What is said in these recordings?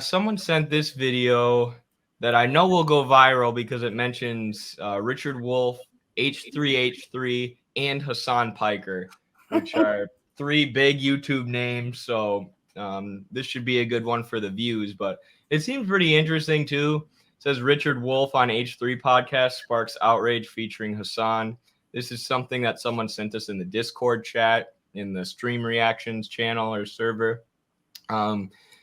Someone sent this video that I know will go viral because it mentions Richard Wolff, H3H3, and Hasan Piker, which are three big YouTube names. So this should be a good one for the views. But it seems pretty interesting too. It says Richard Wolff on H3 podcast sparks outrage featuring Hasan. This is something that someone sent us in the Discord chat in the stream reactions channel or server.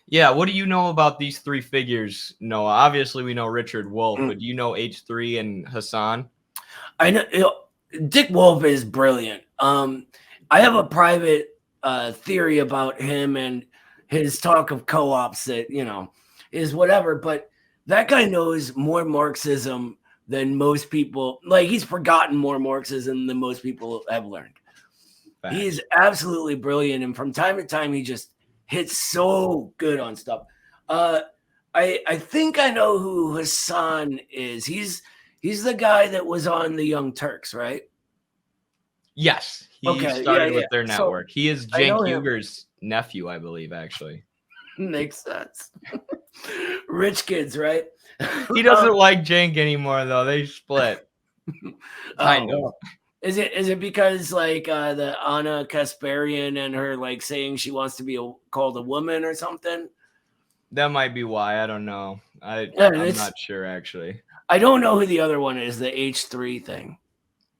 Yeah, what do you know about these three figures, Noah? Obviously, we know Richard Wolff, but do you know H3 and Hasan? I know Dick Wolff is brilliant. I have a private theory about him and his talk of co-ops that, is whatever. But that guy knows more Marxism than most people. Like, he's forgotten more Marxism than most people have learned. Facts. He's absolutely brilliant. And from time to time, he just hits so good on stuff. I think I know who Hasan is. He's the guy that was on the Young Turks, right? Yes, he started with their network. So, he is Cenk Uygur's nephew, I believe, actually. Makes sense. Rich kids, right? He doesn't like Cenk anymore, though. They split. Kind of. Is it because like the Anna Kasparian and her like saying she wants to be called a woman or something? That might be why. I don't know. I'm not sure actually. I don't know who the other one is. The H3 thing.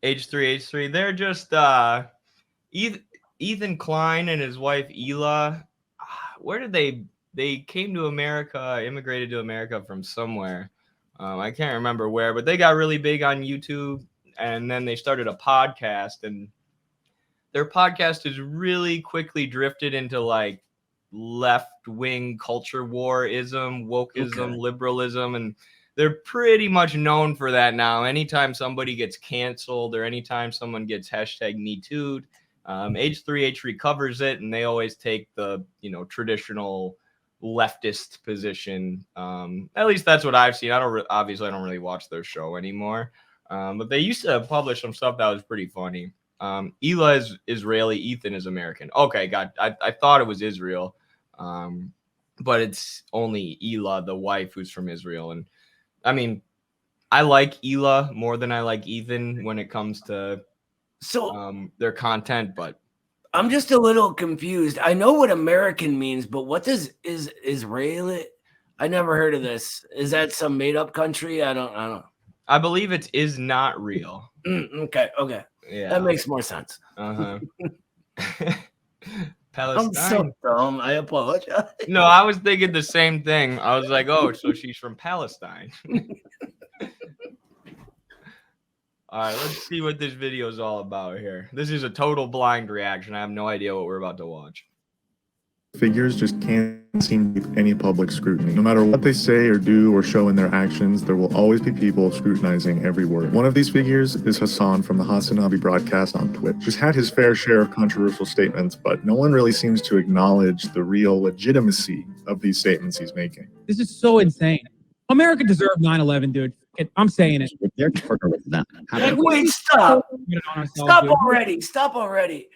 H3. They're just Ethan Klein and his wife Ela. Where did they came to America? Immigrated to America from somewhere. I can't remember where, but they got really big on YouTube. And then they started a podcast, and their podcast has really quickly drifted into like left-wing culture warism, wokeism, liberalism, and they're pretty much known for that now. Anytime somebody gets canceled or anytime someone gets #MeToo'd, H3H covers it, and they always take the traditional leftist position. At least that's what I've seen. Obviously I don't really watch their show anymore. But they used to publish some stuff that was pretty funny. Ela is Israeli, Ethan is American. Okay, I thought it was Israel, but it's only Ela, the wife, who's from Israel. And I mean, I like Ela more than I like Ethan when it comes to their content, but I'm just a little confused. I know what American means, but what is Israeli? I never heard of this. Is that some made up country? I don't know. I believe it is not real. Okay. Yeah. That makes more sense. Palestine. I'm so dumb. I apologize. No, I was thinking the same thing. I was like, oh, so she's from Palestine. All right, let's see what this video is all about here. This is a total blind reaction. I have no idea what we're about to watch. Figures just can't seem to keep any public scrutiny. No matter what they say or do or show in their actions, there will always be people scrutinizing every word. One of these figures is Hasan from the Hasanabi broadcast on Twitch. He's had his fair share of controversial statements, but no one really seems to acknowledge the real legitimacy of these statements he's making. This is so insane. America deserved 9/11, dude. I'm saying it. They're partner with them. Wait, stop. Stop already.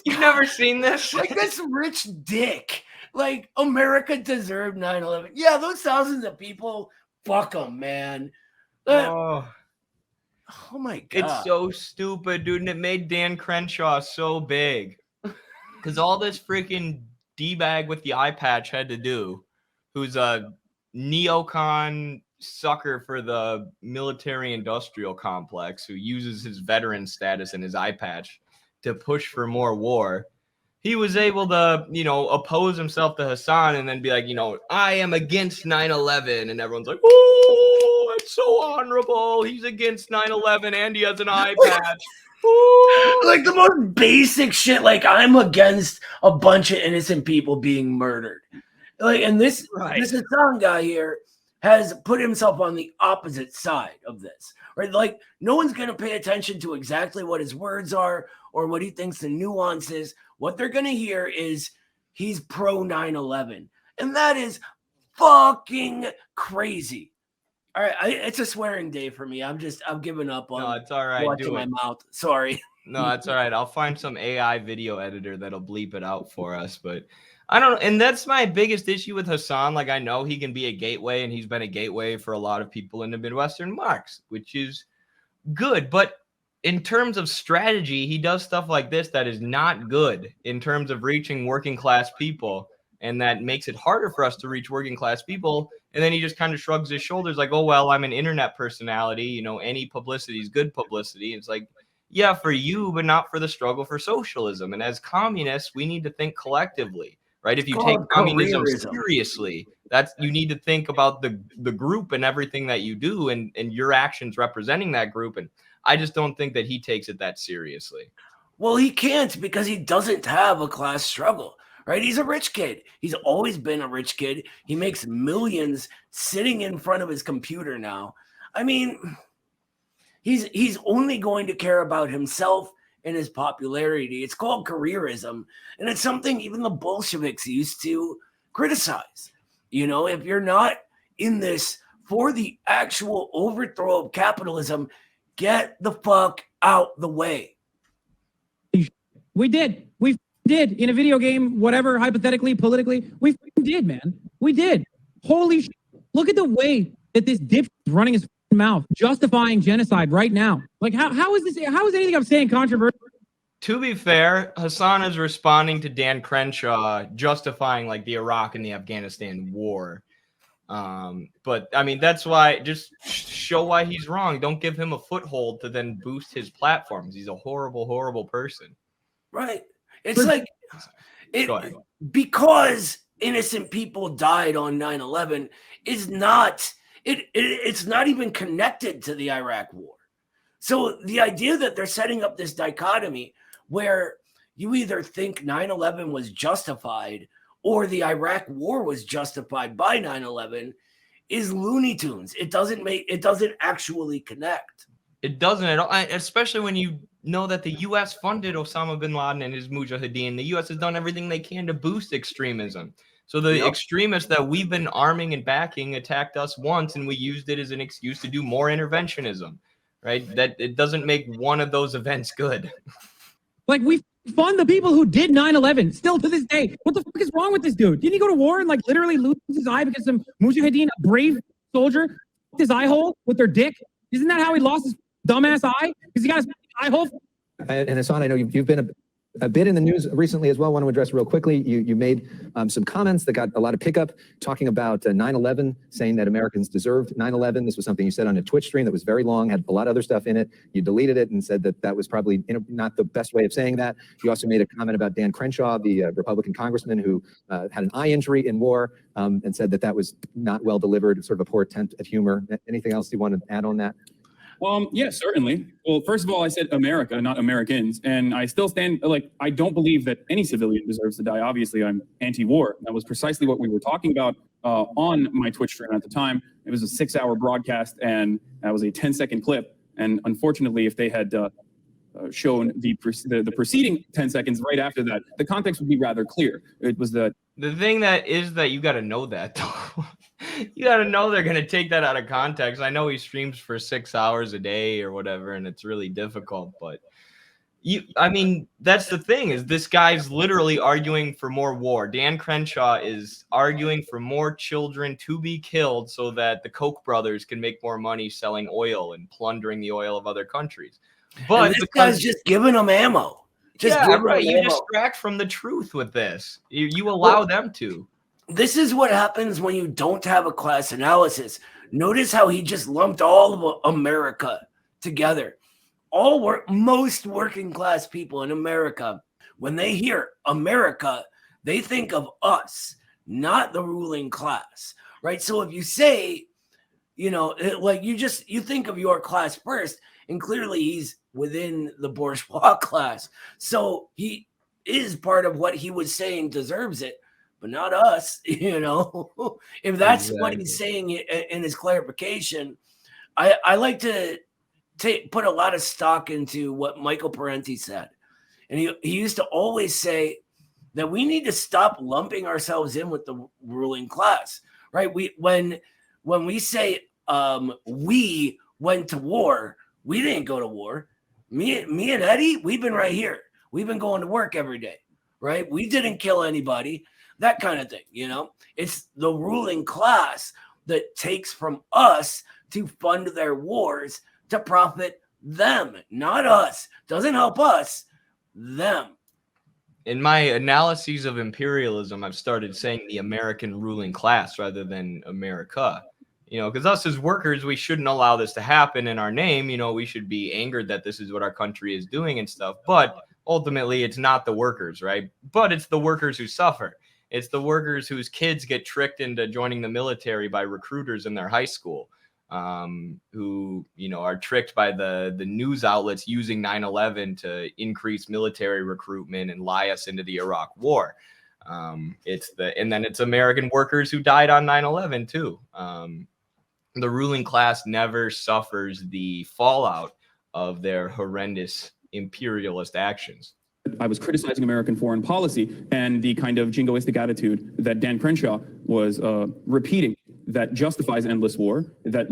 You've never seen this? Like, this rich dick. Like, America deserved 9/11. Yeah, those thousands of people, fuck them, man. Oh my God. It's so stupid, dude. And it made Dan Crenshaw so big. Because all this freaking D-bag with the eye patch had to do, who's a neocon sucker for the military-industrial complex, who uses his veteran status and his eye patch to push for more war. He was able to, oppose himself to Hasan and then be like, I am against 9/11. And everyone's like, oh, it's so honorable. He's against 9/11 and he has an eye patch. Like the most basic shit. Like, I'm against a bunch of innocent people being murdered. Like, and this Hasan guy here has put himself on the opposite side of this, right? Like, no one's going to pay attention to exactly what his words are or what he thinks the nuance is. What they're going to hear is he's pro 9/11. And that is fucking crazy. All right. It's a swearing day for me. I'm giving up on it's all right. watching my mouth. Sorry. No, it's all right. I'll find some AI video editor that'll bleep it out for us. But I don't, and that's my biggest issue with Hasan. Like, I know he can be a gateway, and he's been a gateway for a lot of people in the Midwestern Marx, which is good. But in terms of strategy, he does stuff like this that is not good in terms of reaching working class people, and that makes it harder for us to reach working class people. And then he just kind of shrugs his shoulders like, oh, well, I'm an internet personality. You know, any publicity is good publicity. It's like, yeah, for you, but not for the struggle for socialism. And as communists, we need to think collectively, right? If you take communism seriously, that's, you need to think about the group and everything that you do, and your actions representing that group. And I just don't think that he takes it that seriously. Well, he can't, because he doesn't have a class struggle, right? He's a rich kid. He's always been a rich kid. He makes millions sitting in front of his computer now. I mean, he's only going to care about himself and his popularity. It's called careerism, and it's something even the Bolsheviks used to criticize. You know, if you're not in this for the actual overthrow of capitalism, get the fuck out the way. We did in a video game, whatever, hypothetically, politically, we did, man. We did. Holy shit. Look at the way that this dip is running his mouth, justifying genocide right now. Like, how is this? How is anything I'm saying controversial? To be fair, Hasan is responding to Dan Crenshaw, justifying like the Iraq and the Afghanistan war. But I mean, that's why, just show why he's wrong. Don't give him a foothold to then boost his platforms. He's a horrible, horrible person. Right. It's like because innocent people died on 9/11 is not it's not even connected to the Iraq war. So the idea that they're setting up this dichotomy where you either think 9/11 was justified or the Iraq war was justified by 9/11 is Looney Tunes. It doesn't actually connect. It doesn't at all, especially when you know that the U.S. funded Osama bin Laden and his Mujahideen. The U.S. has done everything they can to boost extremism. So the extremists that we've been arming and backing attacked us once, and we used it as an excuse to do more interventionism, right? That it doesn't make one of those events good. Like, we fund the people who did 9/11 still to this day. What the fuck is wrong with this dude? Didn't he go to war and like literally lose his eye because some Mujahideen, a brave soldier, fucked his eye hole with their dick? Isn't that how he lost his dumbass eye? Because he got his eye hole. And Hasan, I know you've been a bit in the news recently as well. I want to address real quickly. You made some comments that got a lot of pickup, talking about 9/11, saying that Americans deserved 9/11. This was something you said on a Twitch stream that was very long, had a lot of other stuff in it. You deleted it and said that that was probably not the best way of saying that. You also made a comment about Dan Crenshaw, the Republican congressman who had an eye injury in war, and said that that was not well delivered, sort of a poor attempt at humor. Anything else you want to add on that? Yeah, certainly. Well, first of all, I said America, not Americans. And I still stand, like, I don't believe that any civilian deserves to die. Obviously, I'm anti-war. That was precisely what we were talking about on my Twitch stream at the time. It was a 6-hour broadcast, and that was a 10-second clip. And unfortunately, if they had shown the preceding 10 seconds right after that, the context would be rather clear. It was the thing that you got to know that, though. You got to know they're going to take that out of context. I know he streams for 6 hours a day or whatever, and it's really difficult, but I mean, that's the thing, is this guy's literally arguing for more war. Dan Crenshaw is arguing for more children to be killed so that the Koch brothers can make more money selling oil and plundering the oil of other countries. But and this guy's just giving them ammo. You distract from the truth with this. You allow them to. This is what happens when you don't have a class analysis. Notice how he just lumped all of America together. Most working class people in America, when they hear America, they think of us, not the ruling class, right? So if you say, you think of your class first, and clearly he's within the bourgeois class. So he is part of what he was saying deserves it, but not us, If that's what he's saying in his clarification, I like to put a lot of stock into what Michael Parenti said. And he used to always say that we need to stop lumping ourselves in with the ruling class, right? When we say we went to war, we didn't go to war. Me and Eddie, we've been right here. We've been going to work every day, right? We didn't kill anybody. that kind of thing. You know, it's the ruling class that takes from us to fund their wars to profit them, not us. Doesn't help us, them. In my analyses of imperialism, I've started saying the American ruling class rather than America. You know, because us as workers, we shouldn't allow this to happen in our name. You know, we should be angered that this is what our country is doing and stuff. But ultimately, it's not the workers, right? But it's the workers who suffer. It's the workers whose kids get tricked into joining the military by recruiters in their high school, who, you know, are tricked by the news outlets using 9/11 to increase military recruitment and lie us into the Iraq War. And then it's American workers who died on 9/11 too. The ruling class never suffers the fallout of their horrendous imperialist actions. I was criticizing American foreign policy and the kind of jingoistic attitude that Dan Crenshaw was repeating that justifies endless war, that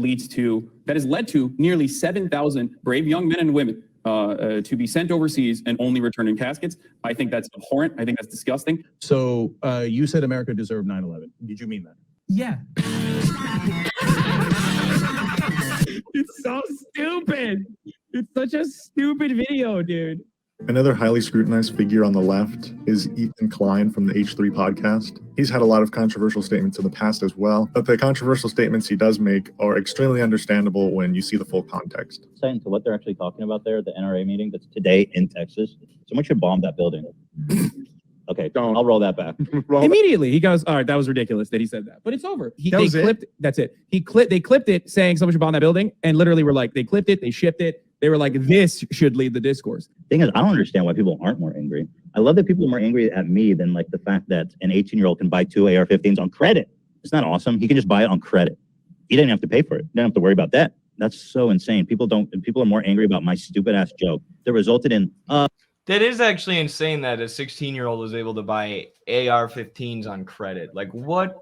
has led to nearly 7,000 brave young men and women to be sent overseas and only return in caskets. I think that's abhorrent. I think that's disgusting. So you said America deserved 9/11. Did you mean that? Yeah. It's so stupid. It's such a stupid video, dude. Another highly scrutinized figure on the left is Ethan Klein from the H3 podcast. He's had a lot of controversial statements in the past as well, but the controversial statements he does make are extremely understandable when you see the full context. Into what they're actually talking about there, the NRA meeting that's today in Texas. Someone should bomb that building. Okay, I'll roll that back. Immediately, he goes, "All right, that was ridiculous that he said that, but it's over." That's it. They clipped it saying someone should bomb that building, and literally were like, they clipped it, they shipped it. They were like, "This should lead the discourse." Thing is, I don't understand why people aren't more angry. I love that people are more angry at me than like the fact that an 18-year-old can buy 2 AR-15s on credit. It's not awesome. He can just buy it on credit. He didn't have to pay for it. He didn't have to worry about that. That's so insane. People are more angry about my stupid ass joke that resulted in That is actually insane that a 16-year-old was able to buy AR-15s on credit. Like, what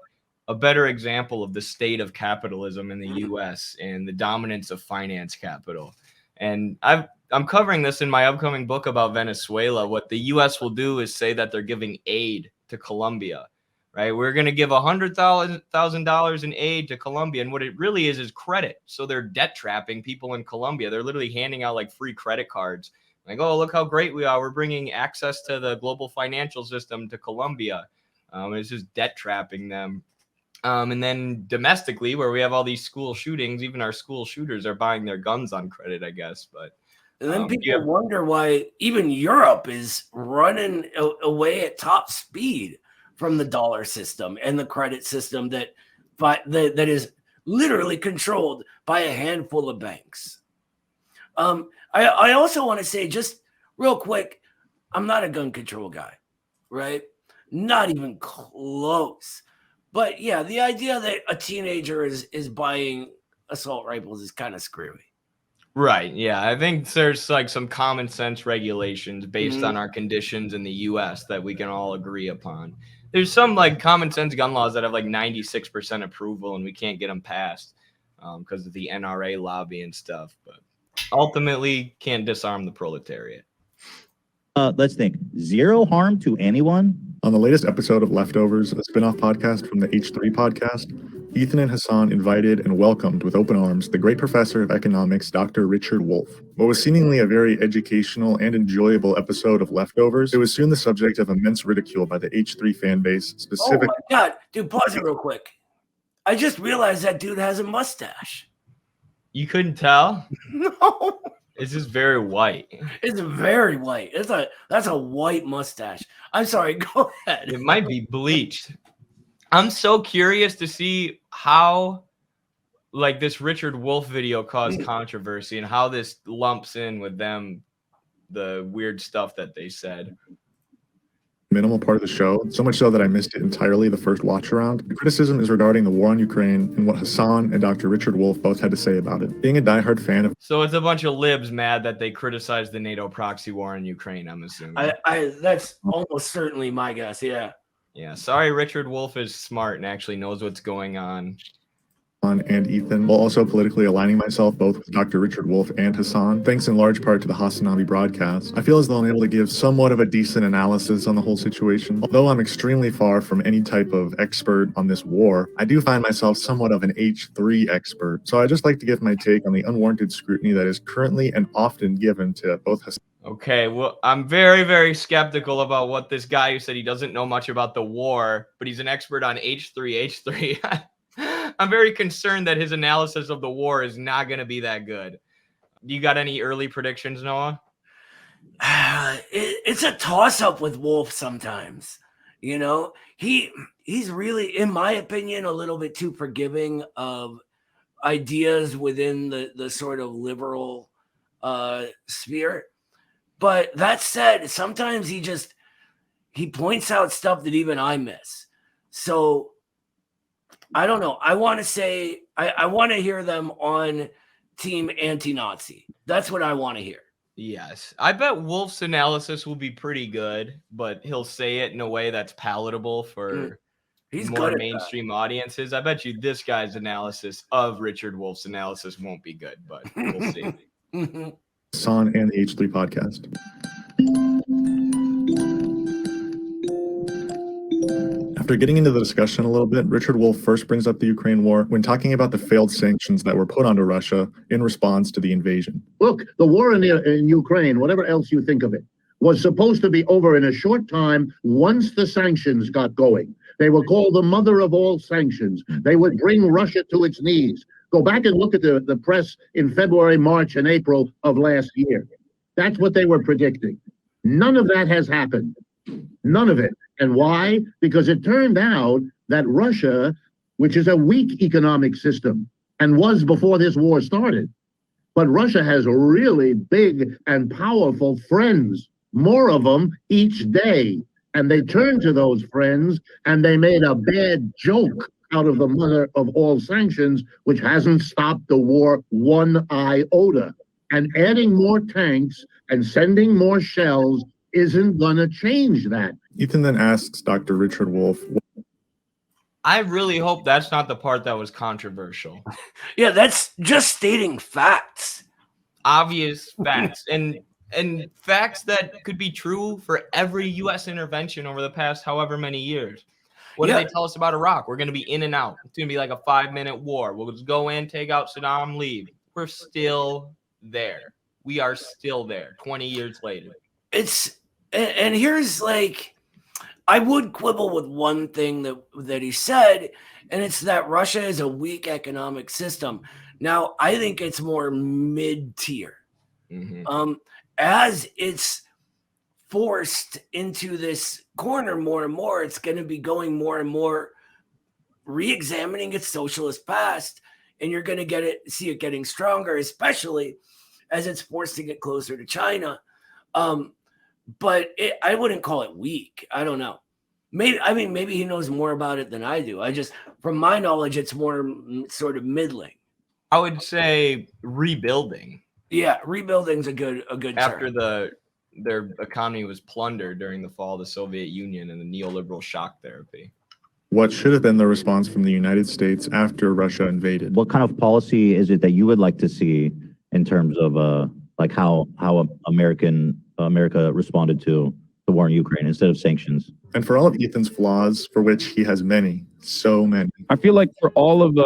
a better example of the state of capitalism in the U.S. and the dominance of finance capital. And I'm covering this in my upcoming book about Venezuela. What the U.S. will do is say that they're giving aid to Colombia, right? We're going to give $100,000 in aid to Colombia. And what it really is credit. So they're debt trapping people in Colombia. They're literally handing out like free credit cards. Like, oh, look how great we are. We're bringing access to the global financial system to Colombia. It's just debt trapping them. And then domestically, where we have all these school shootings, even our school shooters are buying their guns on credit, I guess. But and then people wonder why even Europe is running away at top speed from the dollar system and the credit system that is literally controlled by a handful of banks. I also want to say, just real quick, I'm not a gun control guy, right? Not even close. But yeah, the idea that a teenager is buying assault rifles is kind of screwy. Right. Yeah. I think there's like some common sense regulations based on our conditions in the U.S. that we can all agree upon. There's some like common sense gun laws that have like 96% approval and we can't get them passed because of the NRA lobby and stuff. But ultimately can't disarm the proletariat. Let's think. Zero harm to anyone? On the latest episode of Leftovers, a spin-off podcast from the H3 podcast, Ethan and Hasan invited and welcomed with open arms the great professor of economics, Dr. Richard Wolff. What was seemingly a very educational and enjoyable episode of Leftovers, it was soon the subject of immense ridicule by the H3 fan base, specifically. Oh my God. Dude, pause it real quick. I just realized that dude has a mustache. You couldn't tell? No. It's just very white. It's very white. That's a white mustache. I'm sorry. Go ahead. It might be bleached. I'm so curious to see how, like, this Richard Wolff video caused controversy and how this lumps in with them, the weird stuff that they said. Minimal part of the show, so much so that I missed it entirely the first watch around. The criticism is regarding the war on Ukraine and what Hasan and Dr. Richard Wolff both had to say about it. Being a diehard fan of... So it's a bunch of libs mad that they criticized the NATO proxy war in Ukraine, I'm assuming. That's almost certainly my guess, yeah. Yeah, sorry Richard Wolff is smart and actually knows what's going on. and Ethan, while also politically aligning myself both with Dr. Richard Wolff and Hasan, thanks in large part to the Hasanabi broadcast. I feel as though I'm able to give somewhat of a decent analysis on the whole situation. Although I'm extremely far from any type of expert on this war, I do find myself somewhat of an H3 expert. So I'd just like to give my take on the unwarranted scrutiny that is currently and often given to both Hasan. Okay, well, I'm very, very skeptical about what this guy who said he doesn't know much about the war, but he's an expert on H3. I'm very concerned that his analysis of the war is not going to be that good. You got any early predictions, Noah? It's a toss-up with Wolff sometimes. You know, he's really, in my opinion, a little bit too forgiving of ideas within the sort of liberal sphere. But that said, sometimes he points out stuff that even I miss. So I don't know. I want to say I want to hear them on team anti-Nazi. That's what I want to hear. Yes. I bet Wolff's analysis will be pretty good, but he'll say it in a way that's palatable for He's more good mainstream audiences. I bet you this guy's analysis of Richard Wolff's analysis won't be good, but we'll see. Hasan and the H3 podcast. After getting into the discussion a little bit, Richard Wolff first brings up the Ukraine war when talking about the failed sanctions that were put onto Russia in response to the invasion. Look, the war in Ukraine, whatever else you think of it, was supposed to be over in a short time once the sanctions got going. They were called the mother of all sanctions. They would bring Russia to its knees. Go back and look at the press in February, March, and April of last year. That's what they were predicting. None of that has happened. None of it. And why? Because it turned out that Russia, which is a weak economic system and was before this war started, but Russia has really big and powerful friends, more of them each day. And they turned to those friends and they made a bad joke out of the mother of all sanctions, which hasn't stopped the war one iota. And adding more tanks and sending more shells isn't going to change that. Ethan then asks Dr. Richard Wolff. I really hope that's not the part that was controversial. Yeah, that's just stating facts. Obvious facts and facts that could be true for every U.S. intervention over the past however many years. What did they tell us about Iraq? We're going to be in and out. It's going to be like a 5-minute war. We'll just go in, take out Saddam, leave. We're still there. We are still there 20 years later. And here's like, I would quibble with one thing that he said, and it's that Russia is a weak economic system. Now, I think it's more mid-tier. As it's forced into this corner more and more, it's going to be going more and more re-examining its socialist past, and you're going to see it getting stronger, especially as it's forced to get closer to China. But I wouldn't call it weak. I don't know. Maybe he knows more about it than I do. From my knowledge, it's more sort of middling. I would say rebuilding. Yeah, rebuilding's a good after term. Their economy was plundered during the fall of the Soviet Union and the neoliberal shock therapy. What should have been the response from the United States after Russia invaded? What kind of policy is it that you would like to see in terms of like how America responded to the war in Ukraine instead of sanctions? And for all of Ethan's flaws, for which he has many, so many. I feel like for all of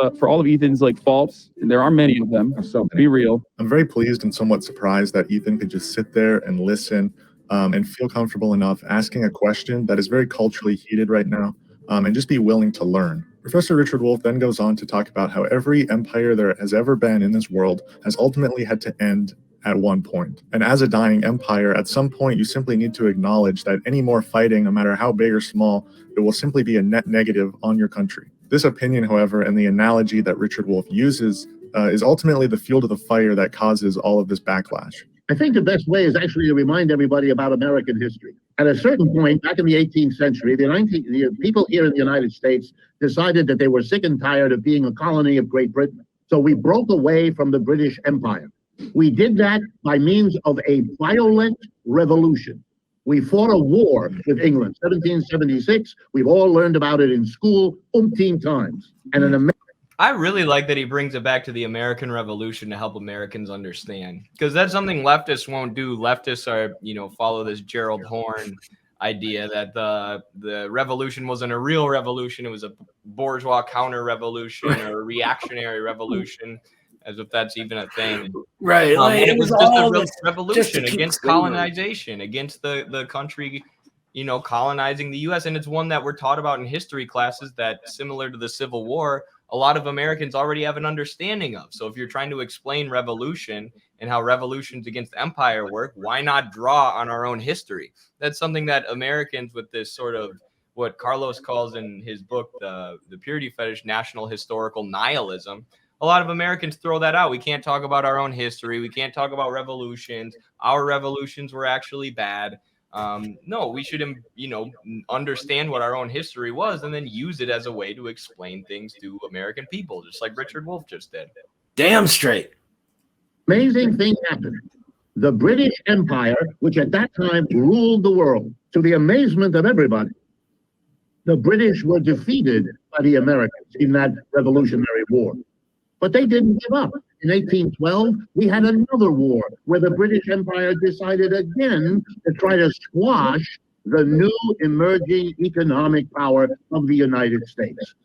Ethan's like faults, and there are many of them. So be real. I'm very pleased and somewhat surprised that Ethan could just sit there and listen and feel comfortable enough asking a question that is very culturally heated right now and just be willing to learn. Professor Richard Wolff then goes on to talk about how every empire there has ever been in this world has ultimately had to end at one point. And as a dying empire, at some point, you simply need to acknowledge that any more fighting, no matter how big or small, it will simply be a net negative on your country. This opinion, however, and the analogy that Richard Wolff uses is ultimately the fuel to the fire that causes all of this backlash. I think the best way is actually to remind everybody about American history. At a certain point, back in the 18th century, the people here in the United States decided that they were sick and tired of being a colony of Great Britain. So we broke away from the British Empire. We did that by means of a violent revolution. We fought a war with England, 1776. We've all learned about it in school umpteen times. And I really like that he brings it back to the American Revolution to help Americans understand, because that's something leftists won't do. Leftists are, follow this Gerald Horne idea that the revolution wasn't a real revolution; it was a bourgeois counter revolution or a reactionary revolution, as if that's even a thing. Right. And it was just a revolution just to against colonization, against the country, colonizing the U.S. And it's one that we're taught about in history classes that, similar to the Civil War, a lot of Americans already have an understanding of. So if you're trying to explain revolution and how revolutions against empire work, why not draw on our own history? That's something that Americans, with this sort of what Carlos calls in his book, the Purity Fetish, national historical nihilism. A lot of Americans throw that out. We can't talk about our own history. We can't talk about revolutions. Our revolutions were actually bad. No, we should, understand what our own history was and then use it as a way to explain things to American people, just like Richard Wolff just did. Damn straight. Amazing thing happened. The British Empire, which at that time ruled the world, to the amazement of everybody, the British were defeated by the Americans in that Revolutionary War. But they didn't give up. In 1812, we had another war where the British Empire decided again to try to squash the new emerging economic power of the United States.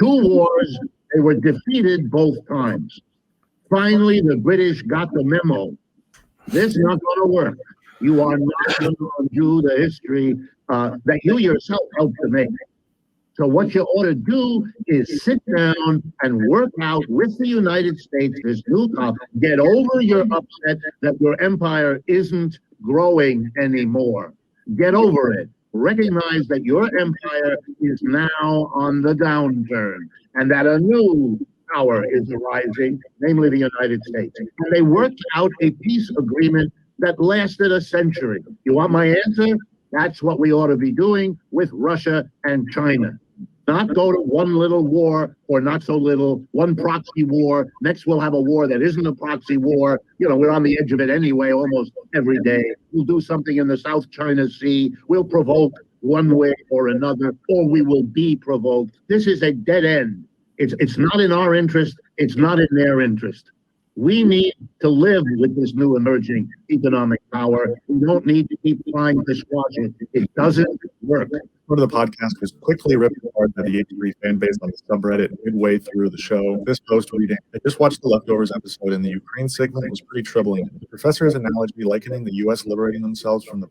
2 wars, they were defeated both times. Finally, the British got the memo. This is not going to work. You are not going to undo the history that you yourself helped to make. So what you ought to do is sit down and work out with the United States this new get over your upset that your empire isn't growing anymore. Get over it. Recognize that your empire is now on the downturn and that a new power is arising, namely the United States. And they worked out a peace agreement that lasted a century. You want my answer? That's what we ought to be doing with Russia and China. Not go to one little war or not so little, one proxy war. Next, we'll have a war that isn't a proxy war. We're on the edge of it anyway, almost every day. We'll do something in the South China Sea. We'll provoke one way or another, or we will be provoked. This is a dead end. It's not in our interest. It's not in their interest. We need to live with this new emerging economic power. We don't need to keep trying to squash it. It doesn't work. Part of the podcast was quickly ripped apart by the H3 fan base on the subreddit midway through the show. This post reading, I just watched the Leftovers episode in the Ukraine segment was pretty troubling. The professor's analogy likening the U.S. liberating themselves from the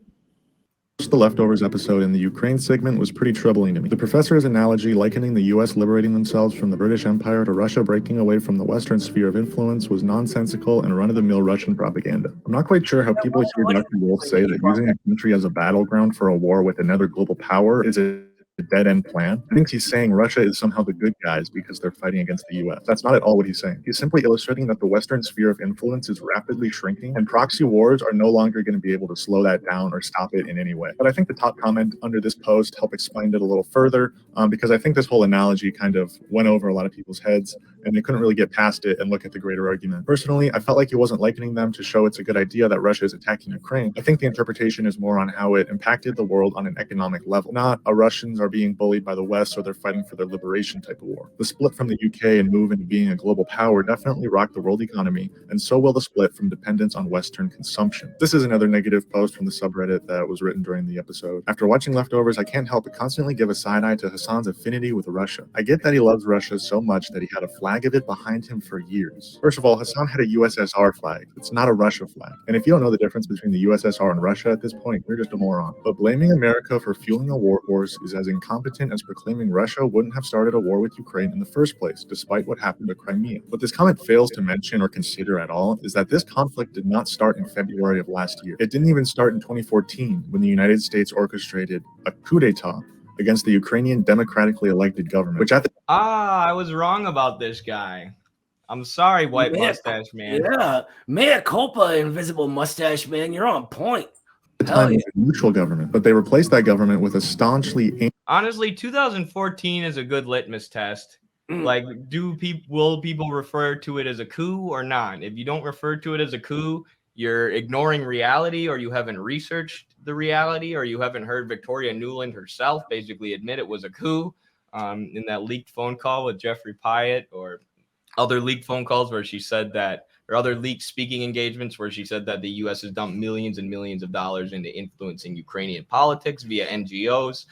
Leftovers episode in the Ukraine segment was pretty troubling to me. The professor's analogy likening the U.S. liberating themselves from the British Empire to Russia breaking away from the Western sphere of influence was nonsensical and run-of-the-mill Russian propaganda. I'm not quite sure how people hear Dr. Wolff say that using a country as a battleground for a war with another global power is a dead-end plan. I think he's saying Russia is somehow the good guys because they're fighting against the U.S. That's not at all what he's saying. He's simply illustrating that the Western sphere of influence is rapidly shrinking, and proxy wars are no longer going to be able to slow that down or stop it in any way. But I think the top comment under this post helped explain it a little further, because I think this whole analogy kind of went over a lot of people's heads, and they couldn't really get past it and look at the greater argument. Personally, I felt like he wasn't likening them to show it's a good idea that Russia is attacking Ukraine. I think the interpretation is more on how it impacted the world on an economic level, not Russians are being bullied by the West or they're fighting for their liberation type of war. The split from the UK and move into being a global power definitely rocked the world economy, and so will the split from dependence on Western consumption. This is another negative post from the subreddit that was written during the episode. After watching Leftovers, I can't help but constantly give a side eye to Hasan's affinity with Russia. I get that he loves Russia so much that he had a flag of it behind him for years. First of all, Hasan had a USSR flag. It's not a Russia flag. And if you don't know the difference between the USSR and Russia at this point, you're just a moron. But blaming America for fueling a war horse is as incompetent as proclaiming Russia wouldn't have started a war with Ukraine in the first place, despite what happened to Crimea. What this comment fails to mention or consider at all is that this conflict did not start in February of last year. It didn't even start in 2014 when the United States orchestrated a coup d'etat against the Ukrainian democratically elected government, which at the I was wrong about this guy. I'm sorry, white mustache man. Yeah, mea culpa, invisible mustache man. You're on point. time was a neutral government, but they replaced that government with a staunchly. Honestly, 2014 is a good litmus test. Like, will people refer to it as a coup or not? If you don't refer to it as a coup, you're ignoring reality, or you haven't researched the reality, or you haven't heard Victoria Nuland herself basically admit it was a coup. in that leaked phone call with Jeffrey Pyatt, or other leaked phone calls where she said that, or other leaked speaking engagements where she said that the U.S. has dumped millions and millions of dollars into influencing Ukrainian politics via NGOs,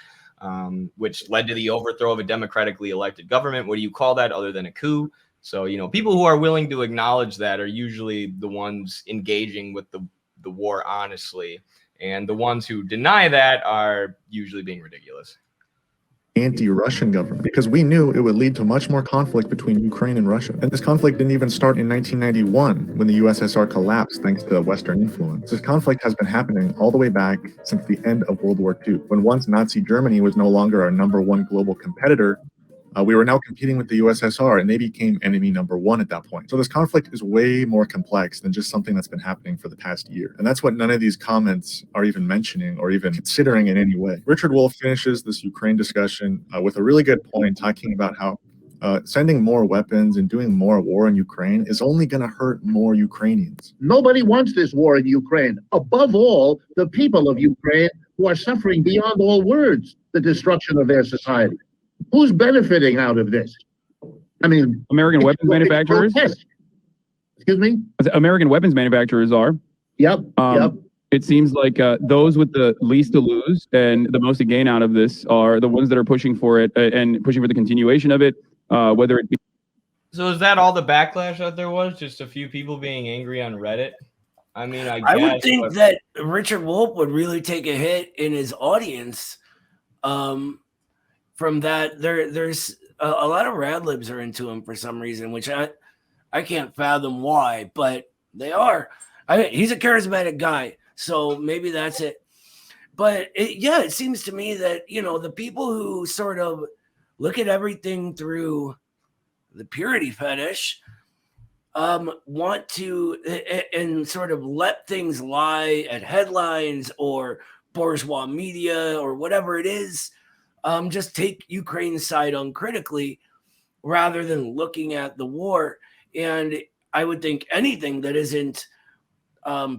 which led to the overthrow of a democratically elected government. What do you call that other than a coup? So, you know, people who are willing to acknowledge that are usually the ones engaging with the war honestly. And the ones who deny that are usually being ridiculous. Anti-Russian government, because we knew it would lead to much more conflict between Ukraine and Russia. And this conflict didn't even start in 1991 when the USSR collapsed thanks to Western influence. This conflict has been happening all the way back since the end of World War II, when once Nazi Germany was no longer our #1 global competitor. We were now competing with the USSR, and they became enemy #1 at that point. So this conflict is way more complex than just something that's been happening for the past year. And that's what none of these comments are even mentioning or even considering in any way. Richard Wolff finishes this Ukraine discussion with a really good point, talking about how sending more weapons and doing more war in Ukraine is only going to hurt more Ukrainians. Nobody wants this war in Ukraine. Above all, the people of Ukraine who are suffering beyond all words the destruction of their society. Who's benefiting out of this? I mean, American weapons manufacturers. Excuse me? American weapons manufacturers are. Yep. Yep. It seems like those with the least to lose and the most to gain out of this are the ones that are pushing for it and pushing for the continuation of it, whether it be. So is that all the backlash that there was? Just a few people being angry on Reddit? I mean, I would think that Richard Wolff would really take a hit in his audience. From that, there's a lot of rad libs are into him for some reason, which I can't fathom why, but they are. He's a charismatic guy, so maybe that's it. But it seems to me that, you know, the people who sort of look at everything through the purity fetish want to and sort of let things lie at headlines or bourgeois media or whatever it is. Just take Ukraine's side uncritically rather than looking at the war. And I would think anything that isn't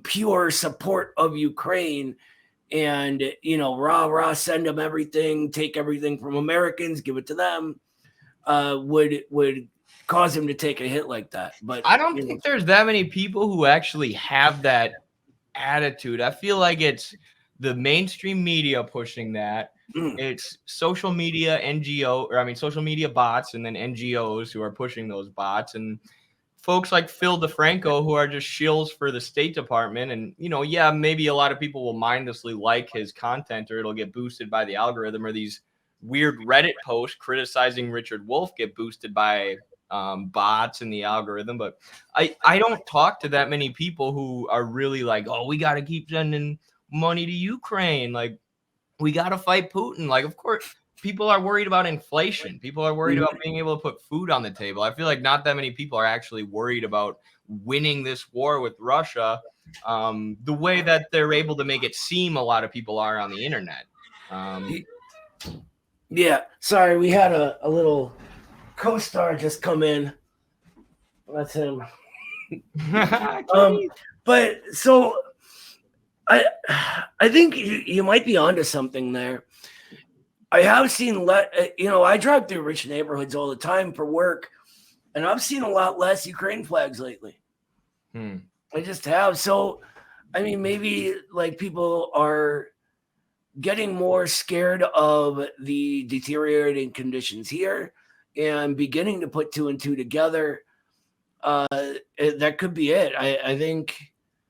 pure support of Ukraine and, you know, rah, send them everything, take everything from Americans, give it to them, would cause him to take a hit like that. But I don't think there's that many people who actually have that attitude. I feel like it's the mainstream media pushing that. It's social media social media bots and then NGOs who are pushing those bots, and folks like Phil DeFranco who are just shills for the State Department. And, you know, yeah, maybe a lot of people will mindlessly like his content or it'll get boosted by the algorithm, or these weird Reddit posts criticizing Richard Wolff get boosted by bots in the algorithm. But I don't talk to that many people who are really like, oh, we got to keep sending money to Ukraine. Like, we got to fight Putin. Like, of course, people are worried about inflation. People are worried about being able to put food on the table. I feel like not that many people are actually worried about winning this war with Russia the way that they're able to make it seem a lot of people are on the internet. Yeah, sorry, we had a little co-star just come in. That's him. But so I think you might be onto something there. I have seen, I drive through rich neighborhoods all the time for work, and I've seen a lot less Ukraine flags lately. I just have. So, I mean, maybe like people are getting more scared of the deteriorating conditions here and beginning to put two and two together. That could be it. I think